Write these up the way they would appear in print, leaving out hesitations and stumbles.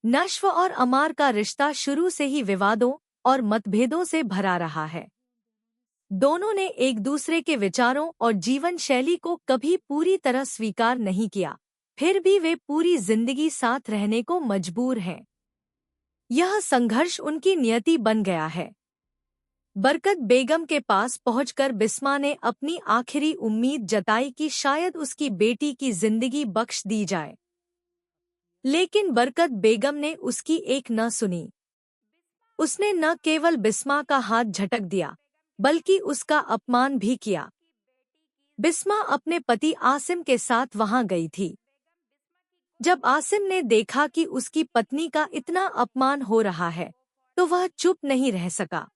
नश्व और अमार का रिश्ता शुरू से ही विवादों और मतभेदों से भरा रहा है। दोनों ने एक दूसरे के विचारों और जीवन शैली को कभी पूरी तरह स्वीकार नहीं किया, फिर भी वे पूरी जिंदगी साथ रहने को मजबूर हैं। यह संघर्ष उनकी नियति बन गया है। बरकत बेगम के पास पहुंचकर बिस्मा ने अपनी आखिरी उम्मीद जताई कि शायद उसकी बेटी की जिंदगी बख्श दी जाए, लेकिन बरकत बेगम ने उसकी एक न सुनी। उसने न केवल बिस्मा का हाथ झटक दिया, बल्कि उसका अपमान भी किया। बिस्मा अपने पति आसिम के साथ वहां गई थी। जब आसिम ने देखा कि उसकी पत्नी का इतना अपमान हो रहा है, तो वह चुप नहीं रह सका।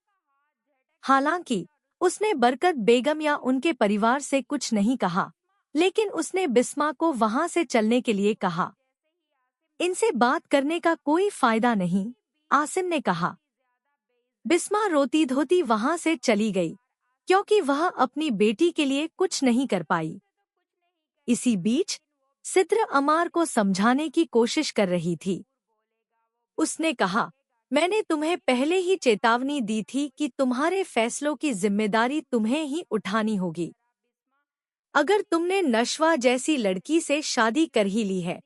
हालांकि उसने बरकत बेगम या उनके परिवार से कुछ नहीं कहा, लेकिन उसने बिस्मा को वहां से चलने के लिए कहा। इनसे बात करने का कोई फायदा नहीं, आसिम ने कहा। बिस्मा रोती धोती वहां से चली गई, क्योंकि वह अपनी बेटी के लिए कुछ नहीं कर पाई। इसी बीच सिद्र अमार को समझाने की कोशिश कर रही थी। उसने कहा, मैंने तुम्हें पहले ही चेतावनी दी थी कि तुम्हारे फैसलों की जिम्मेदारी तुम्हें ही उठानी होगी। अगर तुमने नशवा जैसी लड़की से शादी कर ही ली है,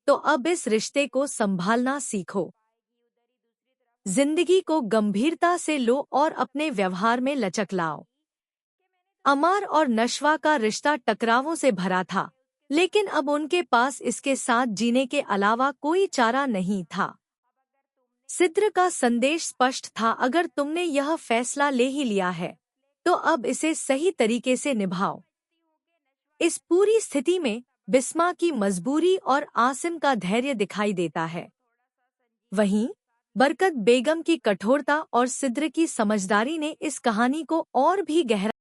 तो अब इस रिश्ते को संभालना सीखो। जिंदगी को गंभीरता से लो और अपने व्यवहार में लचक लाओ। अमार और नशवा का रिश्ता टकरावों से भरा था, लेकिन अब उनके पास इसके साथ जीने के अलावा कोई चारा नहीं था। सिद्र का संदेश स्पष्ट था, अगर तुमने यह फैसला ले ही लिया है, तो अब इसे सही तरीके से निभाओ। इस पूरी स्थिति में बिस्मा की मजबूरी और आसिम का धैर्य दिखाई देता है। वहीं बरकत बेगम की कठोरता और सिद्र की समझदारी ने इस कहानी को और भी गहरा